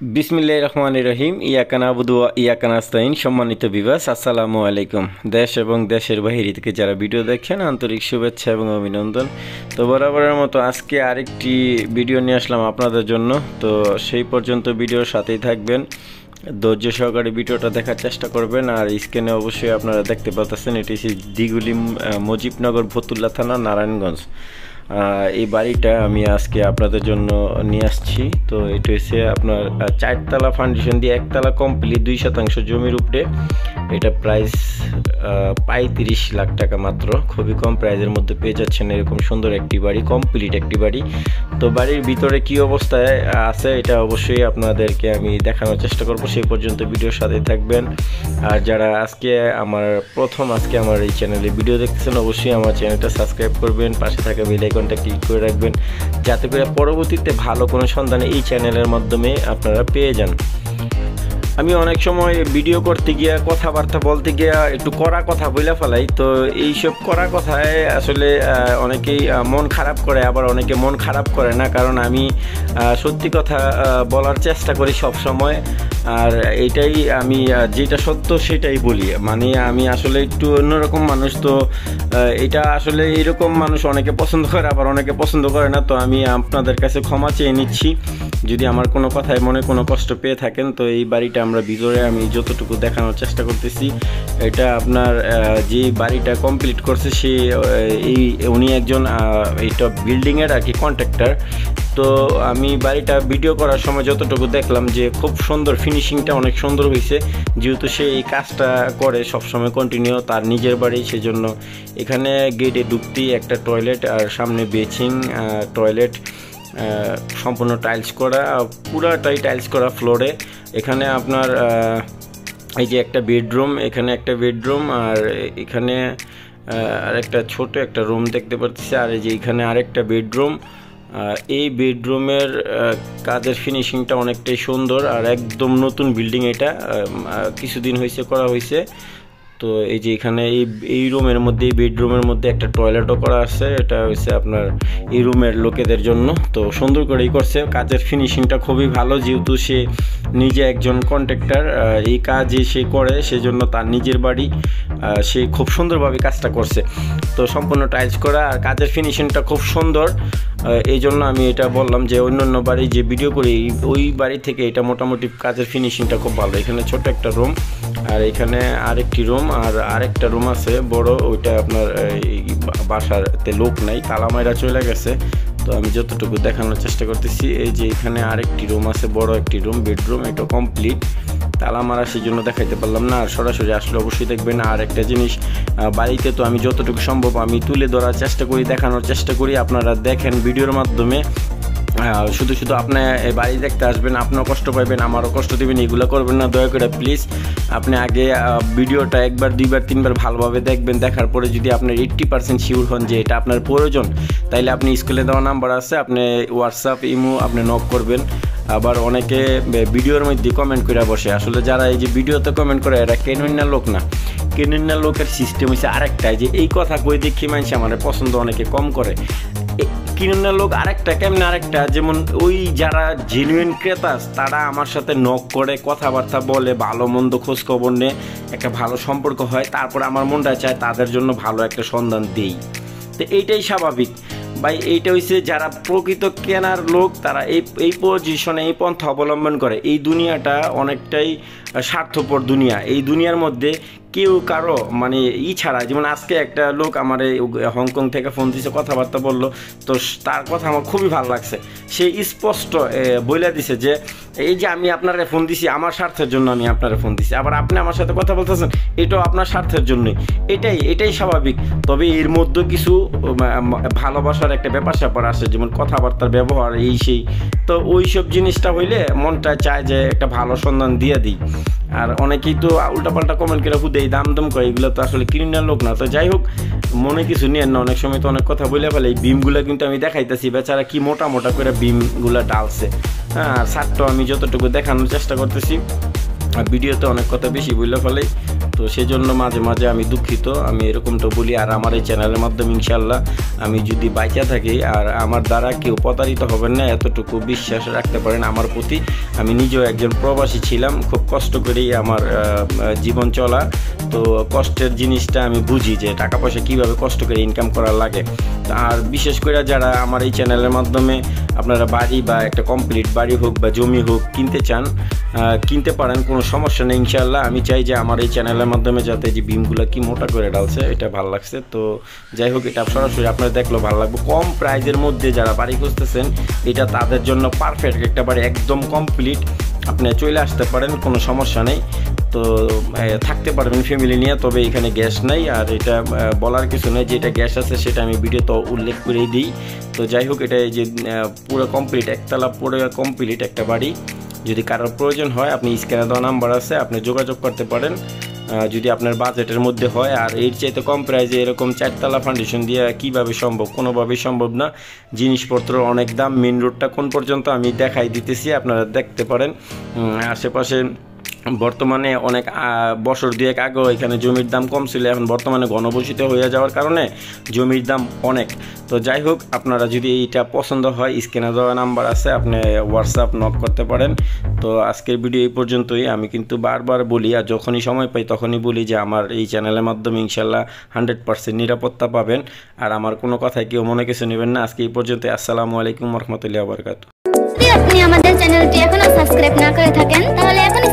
বিসমিল্লাহির রহমানির রহিম। ইয়াকা নাবুদু ওয়া ইয়াকা নাস্তাইন। সম্মানিত ভিউয়ার্স, আসসালামু আলাইকুম। দেশ এবং দেশের বাইরে থেকে যারা ভিডিও দেখছেন, আন্তরিক শুভেচ্ছা এবং অভিনন্দন। তো বরাবরের মতো আজকে আরেকটি ভিডিও নিয়ে আসলাম আপনাদের জন্য। তো সেই পর্যন্ত ভিডিওর সাথেই থাকবেন, ধৈর্য সহকারে ভিডিওটা দেখার চেষ্টা করবেন। আর স্ক্রিনে অবশ্যই আপনারা দেখতে পাচ্ছেন, এটি দিগুলি মুজিবনগর ফতুল্লা থানা, নারায়ণগঞ্জ। এই বাড়িটা আমি আজকে আপনাদের জন্য নিয়ে আসছি। তো এটা হচ্ছে আপনার 4তলা ফাউন্ডেশন দিয়ে 1তলা কমপ্লিট, 2% জমির উপরে। এটা প্রাইস 35 লাখ টাকা মাত্র। খুবই কম প্রাইজের মধ্যে পেয়ে যাচ্ছেন এরকম সুন্দর একটি বাড়ি, কমপ্লিট একটি বাড়ি। তো বাড়ির ভিতরে কি অবস্থায় আছে এটা অবশ্যই আপনাদেরকে আমি দেখানোর চেষ্টা করব। সেই পর্যন্ত ভিডিওর সাথে থাকবেন। আর যারা আজকে আমার এই চ্যানেলে ভিডিও দেখতেছেন, অবশ্যই আমার চ্যানেলটা সাবস্ক্রাইব করবেন, পাশে থাকা বেল আইকনটা ক্লিক করে রাখবেন, যাতে করে পরবর্তীতে ভালো কোনো সন্ধান এই চ্যানেলের মাধ্যমে আপনারা পেয়ে যান। আমি অনেক সময় ভিডিও করতে গিয়া, কথাবার্তা বলতে গিয়া একটু কড়া কথা বলে ফেলাই। তো এইসব কড়া কথায় আসলে অনেকেই মন খারাপ করে, আবার অনেকে মন খারাপ করে না, কারণ আমি সত্যি কথা বলার চেষ্টা করি সব সময়। আর এইটাই আমি যেটা সত্য সেটাই বলি। মানে আমি আসলে একটু অন্যরকম মানুষ। তো এটা আসলে এইরকম মানুষ অনেকে পছন্দ করে, আবার অনেকে পছন্দ করে না। তো আমি আপনাদের কাছে ক্ষমা চেয়ে নিচ্ছি যদি আমার কোনো কথায় মনে কোনো কষ্ট পেয়ে থাকেন। তো এই বাড়িটা আমরা ভিতরে আমি যতটুকু দেখানোর চেষ্টা করতেছি, এটা আপনার যে বাড়িটা কমপ্লিট করছে উনি একজন এইটা বিল্ডিংয়ের আর কি কন্ট্রাক্টর। তো আমি বাড়িটা ভিডিও করার সময় যতটুকু দেখলাম যে খুব সুন্দর, ফিনিশিংটা অনেক সুন্দর হয়েছে। যেহেতু সে এই কাজটা করে সবসময় কন্টিনিউ, তার নিজের বাড়ি, সেজন্য এখানে গেটে ঢুকতেই একটা টয়লেট, আর সামনে বেসিন, টয়লেট, সম্পূর্ণ টাইলস করা, পুরাটাই টাইলস করা ফ্লোরে। এখানে আপনার এই যে একটা বেডরুম, এখানে একটা বেডরুম, আর এখানে আরেকটা ছোট একটা রুম দেখতে পাচ্ছি। আর এই যে এখানে আরেকটা বেডরুম। এই বেডরুমের কাজের ফিনিশিংটা অনেকটাই সুন্দর, আর একদম নতুন বিল্ডিং। এটা কিছুদিন হয়েছে করা হয়েছে। তো এই যে এখানে এই রুমের মধ্যে, এই বেডরুমের মধ্যে একটা টয়লেটও করা আছে। এটা হচ্ছে আপনার এই রুমের লোকেদের জন্য। তো সুন্দর করেই করছে, কাজের ফিনিশিংটা খুবই ভালো। যেহেতু সে নিজে একজন কন্ট্রাক্টর, এই কাজ সে করে, সেজন্য তার নিজের বাড়ি, সে খুব সুন্দরভাবে কাজটা করছে। তো সম্পূর্ণ টাইলস করা, আর কাজের ফিনিশিংটা খুব সুন্দর। এই জন্য আমি এটা বললাম যে অন্য বাড়ি যে ভিডিও করি, ওই বাড়ি থেকে এটা মোটামুটি কাজের ফিনিশিংটা খুব ভালো। এখানে ছোট একটা রুম, আর এখানে আরেকটি রুম, আর আরেকটা রুম আছে বড়। ওইটা আপনার বাসাতে লোক নাই, তালা মাইরা চলে গেছে। তো আমি যতটুকু দেখানোর চেষ্টা করতেছি, এই যে এখানে আরেকটি রুম আছে, বড় একটি রুম, বেডরুম। এটা কমপ্লিট, তালা মারা, সেই জন্য দেখাইতে পারলাম না। আর সরাসরি আসলে অবশ্যই দেখবেন। আর একটা জিনিস, বাড়িতে তো আমি যতটুকু সম্ভব আমি তুলে ধরার চেষ্টা করি, দেখানোর চেষ্টা করি। আপনারা দেখেন ভিডিওর মাধ্যমে। শুধু আপনি বাড়ি দেখতে আসবেন, আপনিও কষ্ট পাইবেন, আমারও কষ্ট দেবেন। এগুলো করবেন না দয়া করে প্লিজ। আপনি আগে ভিডিওটা একবার, দুইবার, তিনবার ভালোভাবে দেখবেন। দেখার পরে যদি আপনার 80% শিওর হন যে এটা আপনার প্রয়োজন, তাইলে আপনি স্কুলে দেওয়া নাম্বার আছে, আপনি হোয়াটসঅ্যাপ, ইমো আপনি নক করবেন। আবার অনেকে ভিডিওর মধ্যে কমেন্ট করে বসে। আসলে যারা এই যে ভিডিওতে কমেন্ট করে, এরা কেনুইনা লোক না। কেনুইনা লোকের সিস্টেম হচ্ছে আরেকটা, যে এই কথা কই দেখি মানুষ আমার পছন্দ অনেকে কম করে। কিনুইনা লোক আরেকটা, কেমন আরেকটা, যেমন ওই যারা জেনুইন ক্রেতা, তারা আমার সাথে নক করে, কথাবার্তা বলে, ভালো মন্দ খোঁজ খবর নেয়, একটা ভালো সম্পর্ক হয়। তারপর আমার মনটা চায় তাদের জন্য ভালো একটা সন্ধান দেই। তো এইটাই স্বাভাবিক ভাই। এইটা হচ্ছে যারা প্রকৃত কেনার লোক, তারা এই পজিশনে, এই পন্থা অবলম্বন করে। এই দুনিয়াটা অনেকটাই স্বার্থপর দুনিয়া। এই দুনিয়ার মধ্যে কেউ কারো মানে ছাড়া, যেমন আজকে একটা লোক আমার হংকং থেকে ফোন দিয়েছে, কথাবার্তা বললো। তো তার কথা আমার খুবই ভালো লাগছে। সে স্পষ্ট বলে দিছে যে এই যে আমি আপনারা ফোন দিছি আমার স্বার্থের জন্য, আমি আপনারা ফোন দিছি, আবার আপনি আমার সাথে কথা বলতেছেন, এটাও আপনার স্বার্থের জন্যই। এটাই স্বাভাবিক। তবে এর মধ্যে কিছু ভালোবাসার একটা ব্যাপার স্যাপার আসে, যেমন কথাবার্তার ব্যবহার, এই সেই। তো ওই সব জিনিসটা হইলে মনটা চায় যে একটা ভালো সন্ধান দিয়ে দিই। আর অনেকেই তো উল্টাপাল্টা কমেন্ট করে হুদেই দাম করে, এগুলো তো আসলে কিনার লোক না। তো যাই হোক, মনে কিছু নিয়ে না। অনেক সময় তো অনেক কথা বলে ফেলে। এই বিমগুলো কিন্তু আমি দেখাইতেছি, বেচারা কি মোটা মোটা করে বিমগুলো ডালছে। হ্যাঁ, আর সারটাও আমি যতটুকু দেখানোর চেষ্টা করতেছি। ভিডিওতে অনেক কথা বেশি বলে ফেলে। তো সেই জন্য মাঝে মাঝে আমি দুঃখিত, আমি এরকমটা বলি। আর আমার এই চ্যানেলের মাধ্যমে ইনশাল্লাহ আমি যদি বাইচা থাকি আর আমার দ্বারা কেউ প্রতারিত হবেন না, এতটুকু বিশ্বাস রাখতে পারেন আমার প্রতি। আমি নিজেও একজন প্রবাসী ছিলাম, খুব কষ্ট করেই আমার জীবন চলা। তো কষ্টের জিনিসটা আমি বুঝি যে টাকা পয়সা কীভাবে কষ্ট করে ইনকাম করা লাগে। আর বিশেষ করে যারা আমার এই চ্যানেলের মাধ্যমে আপনারা বাড়ি বা একটা কমপ্লিট বাড়ি হোক বা জমি হোক কিনতে চান, কিনতে পারেন, কোনো সমস্যা নেই ইনশাল্লাহ। আমি চাই যে আমার এই চ্যানেলের মাধ্যমে যাতে যে বিমগুলো কি মোটা করে ডালছে, এটা ভালো লাগছে। তো যাই হোক, এটা সরাসরি আপনারা দেখলেও ভালো লাগবে। কম প্রাইজের মধ্যে যারা বাড়ি খুঁজতেছেন, এটা তাদের জন্য পারফেক্ট একটা বাড়ি, একদম কমপ্লিট। আপনি চলে আসতে পারেন, কোনো সমস্যা নেই। তো থাকতে পারবেন ফ্যামিলি নিয়ে। তবে এখানে গ্যাস নাই, আর এটা বলার কিছু নেই, যেটা গ্যাস আছে সেটা আমি ভিডিওতে উল্লেখ করেই দিই। তো যাই হোক, এটা এই যে পুরো কমপ্লিট, একতলা পুরো কমপ্লিট একটা বাড়ি। যদি কারোর প্রয়োজন হয়, আপনি স্ক্যানে দেওয়া নাম্বার আছে, আপনি যোগাযোগ করতে পারেন যদি আপনার বাজেটের মধ্যে হয়। আর এর চাইতে কম প্রাইজে এরকম 4তলা ফাউন্ডেশন দিয়ে কীভাবে সম্ভব? কোনোভাবেই সম্ভব না। জিনিসপত্র অনেক দাম। মেন রোডটা কোন পর্যন্ত আমি দেখাই দিতেছি, আপনারা দেখতে পারেন। আশেপাশে বর্তমানে অনেক বছর দুয়েক আগেও এখানে জমির দাম কম ছিল, এখন বর্তমানে ঘনবসতিত হয়ে যাওয়ার কারণে জমির দাম অনেক। তো যাই হোক, আপনারা যদি এইটা পছন্দ হয়, স্ক্যানে দেওয়া নাম্বার আছে, আপনি হোয়াটসঅ্যাপ নক করতে পারেন। তো আজকের ভিডিও এই পর্যন্তই। আমি কিন্তু বারবার বলি, আর যখনই সময় পাই তখনই বলি যে আমার এই চ্যানেলের মাধ্যমে ইনশাল্লাহ 100% নিরাপত্তা পাবেন। আর আমার কোনো কথায় কেউ মনে কিছু নেবেন না। আজকে এই পর্যন্ত। আসসালামু আলাইকুম রহমতুল্লাহি ওয়া বারাকাতুহু। যদি আপনি আমাদের চ্যানেলটি এখনো সাবস্ক্রাইব না করে থাকেন, তাহলে এখন